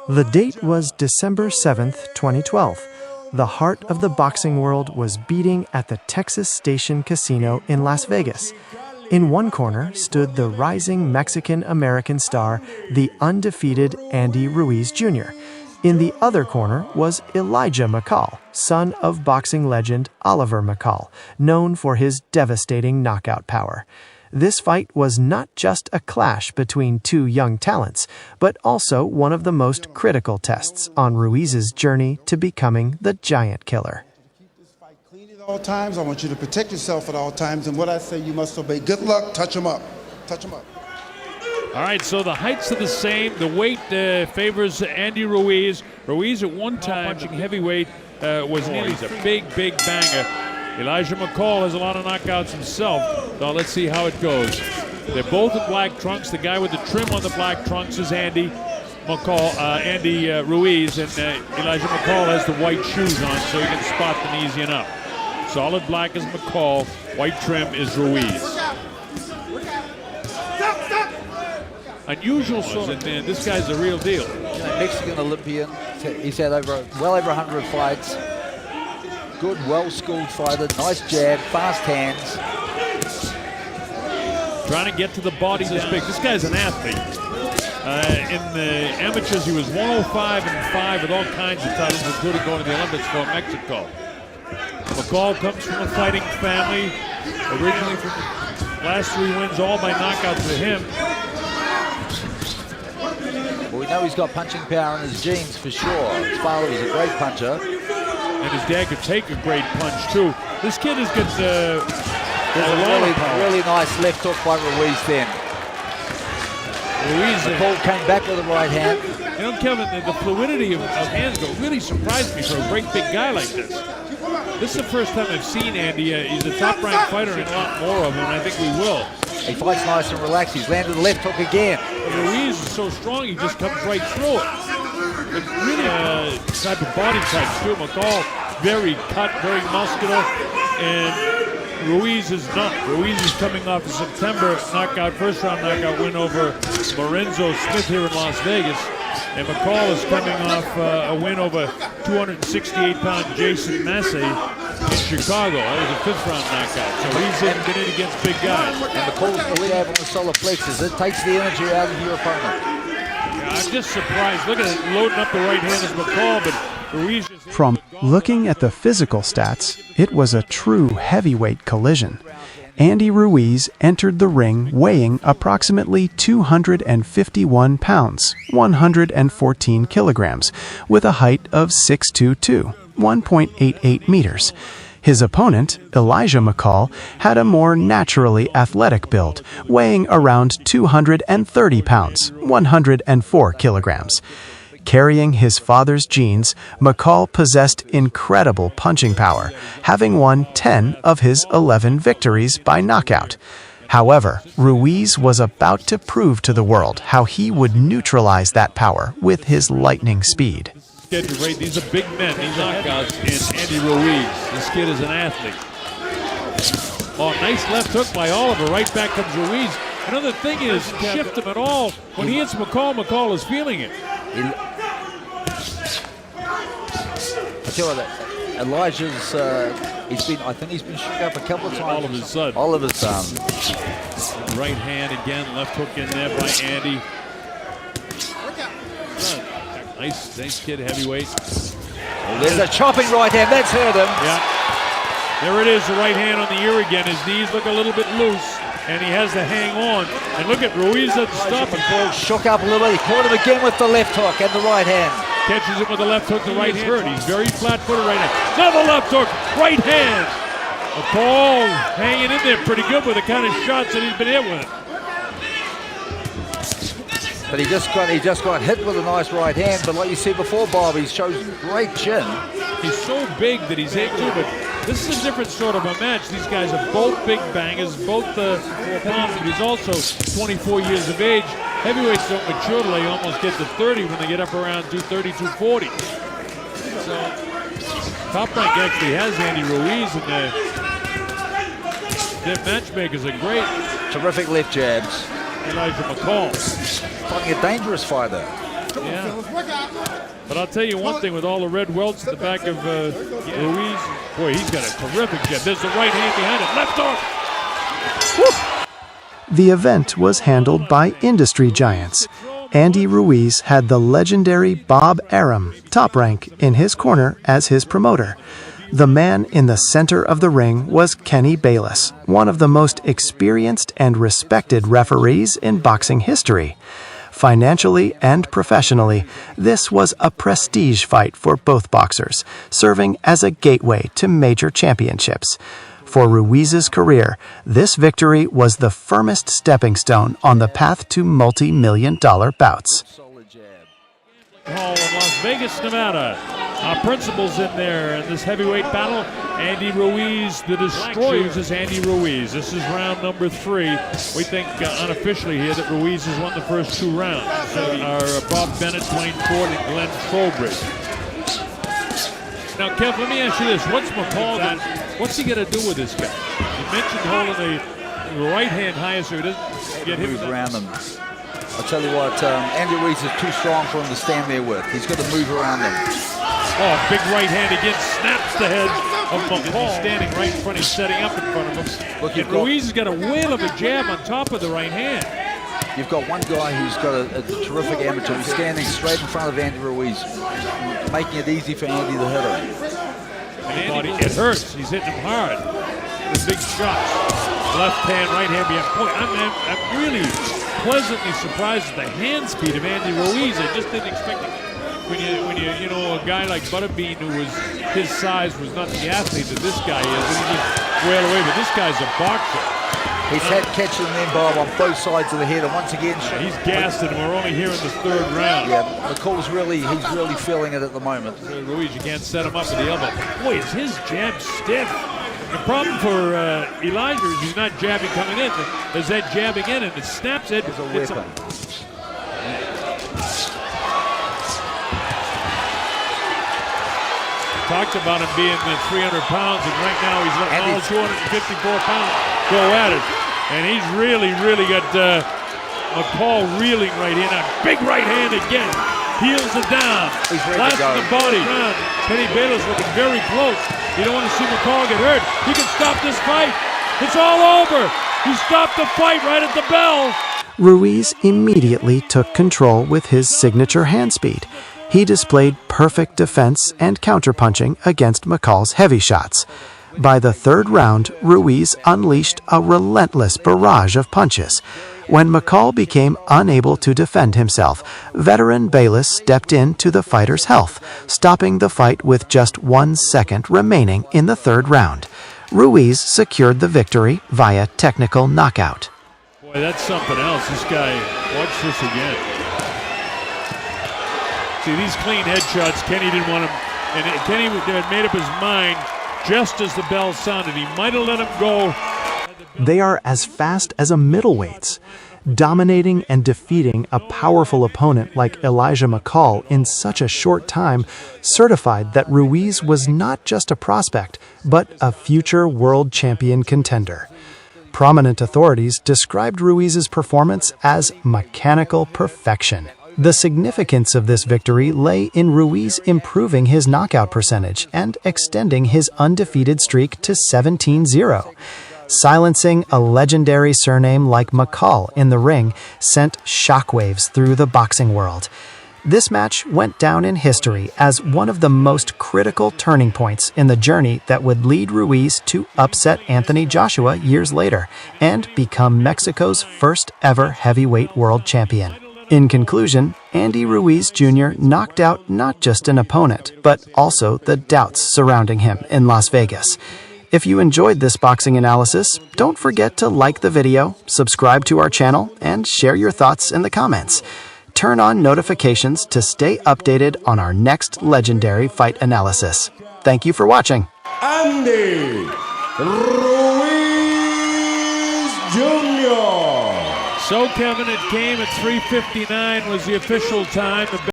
The date was December 7th, 2012. The heart of the boxing world was beating at the Texas Station Casino in Las Vegas. In one corner stood the rising Mexican-American star, the undefeated Andy Ruiz Jr. In the other corner was Elijah McCall, son of boxing legend Oliver McCall, known for his devastating knockout power. This fight was not just a clash between two young talents, but also one of the most critical tests on Ruiz's journey to becoming the giant killer. Keep this fight clean at all times. I want you to protect yourself at all times, and what I say, you must obey. Good luck. Touch him up. Touch him up. All right, so the heights are the same. The weight favors Andy Ruiz. Ruiz at one time, punching heavyweight, was nearly a big banger. Elijah McCall has a lot of knockouts himself. So let's see how it goes. They're both in black trunks. The guy with the trim on the black trunks is Andy Ruiz, and Elijah McCall has the white shoes on, so you can spot them easy enough. Solid black is McCall, white trim is Ruiz. Unusual sort of man. This guy's the real deal. You know, Mexican Olympian. He's had well over 100 fights. Good, well-schooled fighter. Nice jab, fast hands. Trying to get to the body this big. This guy's an athlete. In the amateurs, he was 105-5 with all kinds of titles, including going to the Olympics for Mexico. McCall comes from a fighting family. Originally from the last 3 wins, all by knockout for him. Well, we know he's got punching power in his genes for sure. His father was a great puncher. And his dad could take a great punch, too. This kid has got there's a really nice left hook by Ruiz then. McCall came back with the right hand. You know, Kevin, the fluidity of hands really surprised me for a great big guy like this. This is the first time I've seen Andy. He's a top-ranked fighter and a lot more of him, and I think we will. He fights nice and relaxed. He's landed the left hook again. But Ruiz is so strong, he just comes right through it. But really type of body types, too. McCall, very cut, very muscular, and Ruiz is not. Ruiz is coming off a September first-round knockout win over Lorenzo Smith here in Las Vegas. And McCall is coming off a win over 268-pound Jason Massey in Chicago. That was a 5th-round knockout. So he's been in against big guys. And McCall's the jab on the solar plexus. It takes the energy out of your opponent. Yeah, I'm just surprised. Look at it, loading up the right hand as McCall, but Ruiz just... From looking at the physical stats, it was a true heavyweight collision. Andy Ruiz entered the ring weighing approximately 251 pounds, 114 kilograms, with a height of 6'2", 1.88 meters. His opponent, Elijah McCall, had a more naturally athletic build, weighing around 230 pounds, 104 kilograms. Carrying his father's genes, McCall possessed incredible punching power, having won 10 of his 11 victories by knockout. However, Ruiz was about to prove to the world how he would neutralize that power with his lightning speed. These are big men, these knockouts in Andy Ruiz. This kid is an athlete. Oh, nice left hook by Oliver. Right back comes Ruiz. Another thing is, shift him at all. When he hits McCall, McCall is feeling it. I tell you what, Elijah's, I think he's been shook up a couple of times. Oliver's son. Oliver's son. Right hand again, left hook in there by Andy. Nice kid, heavyweight. There's a chopping right hand, that's hurt him. Yeah. There it is, the right hand on the ear again. His knees look a little bit loose, and he has to hang on. And look at Ruiz doesn't stop him. McCall shook up a little bit. He caught him again with the left hook and the right hand. Catches him with the left hook, the right hand. He's very flat-footed right hand. Another left hook, right hand. McCall hanging in there pretty good with the kind of shots that he's been hit with. But he just got hit with a nice right hand. But like you said before, Bob, he shows great chin. He's so big that he's able to, but this is a different sort of a match. These guys are both big bangers, both pounds, but he's also 24 years of age. Heavyweights don't mature till they almost get to 30 when they get up around 230, 240. So Top Rank actually has Andy Ruiz, and their matchmakers are great. Terrific left jabs. Elijah McCall. fighting a dangerous fighter. Yeah. But I'll tell you one thing, with all the red welts at the back of Ruiz, boy, he's got a terrific jab. There's the right hand behind it. Left arm. Woo! The event was handled by industry giants. Andy Ruiz had the legendary Bob Arum Top Rank in his corner as his promoter. The man in the center of the ring was Kenny Bayless, one of the most experienced and respected referees in boxing history. Financially and professionally, this was a prestige fight for both boxers, serving as a gateway to major championships. For Ruiz's career, this victory was the firmest stepping stone on the path to multi-million-dollar bouts. Hall in Las Vegas, Nevada. Our principals in there in this heavyweight battle. Andy Ruiz, the destroyer, is Andy Ruiz. This is round number 3. We think unofficially here that Ruiz has won the first 2 rounds. Our Bob Bennett, Dwayne Ford, and Glenn Trowbridge. Now, Kev, let me ask you this. What's McCall got? What's he going to do with this guy? You mentioned holding the right hand higher so he doesn't get hit around them. I'll tell you what, Andy Ruiz is too strong for him to stand there with. He's got to move around them. Oh, big right hand again, snaps the head of McCall. He's standing right in front, he's setting up in front of him. Look, and Ruiz has got a whale of a jab on top of the right hand. You've got one guy who's got a terrific amateur. He's standing straight in front of Andy Ruiz, making it easy for Andy to hit him. It hurts, he's hitting him hard. The big shots. Left hand, right hand behind. Boy, I'm really pleasantly surprised at the hand speed of Andy Ruiz. I just didn't expect it. When you know, a guy like Butterbean, who was, his size was not the athlete that this guy is, and he just wailed away, but this guy's a boxer. He's had catching them, Bob, on both sides of the head, and once again... He's gassed it, and we're only here in the 3rd round. Yeah, McCall's really feeling it at the moment. Ruiz, you can't set him up with the elbow. Boy, is his jab stiff. The problem for Elijah is he's not jabbing coming in. There's that jabbing in, and it snaps it. It's a weapon. Talked about him being 300 pounds, and right now he's letting all 254 pounds go at it. And he's really got McCall reeling right in. A big right hand again. Heels it down. He's ready to go. The body. Kenny Bayless looking very close. You don't want to see McCall get hurt. He can stop this fight. It's all over. He stopped the fight right at the bell. Ruiz immediately took control with his signature hand speed. He displayed perfect defense and counterpunching against McCall's heavy shots. By the 3rd round, Ruiz unleashed a relentless barrage of punches. When McCall became unable to defend himself, veteran Bayless stepped in to the fighter's health, stopping the fight with just 1 second remaining in the 3rd round. Ruiz secured the victory via technical knockout. Boy, that's something else. This guy, watch this again. See, these clean headshots, Kenny didn't want him, and Kenny had made up his mind just as the bell sounded. He might have let him go. They are as fast as a middleweights. Dominating and defeating a powerful opponent like Elijah McCall in such a short time certified that Ruiz was not just a prospect, but a future world champion contender. Prominent authorities described Ruiz's performance as mechanical perfection. The significance of this victory lay in Ruiz improving his knockout percentage and extending his undefeated streak to 17-0. Silencing a legendary surname like McCall in the ring sent shockwaves through the boxing world. This match went down in history as one of the most critical turning points in the journey that would lead Ruiz to upset Anthony Joshua years later and become Mexico's first ever heavyweight world champion. In conclusion, Andy Ruiz Jr. knocked out not just an opponent, but also the doubts surrounding him in Las Vegas. If you enjoyed this boxing analysis, don't forget to like the video, subscribe to our channel, and share your thoughts in the comments. Turn on notifications to stay updated on our next legendary fight analysis. Thank you for watching. Andy Ruiz Jr. So, Kevin, it came at 3:59 was the official time.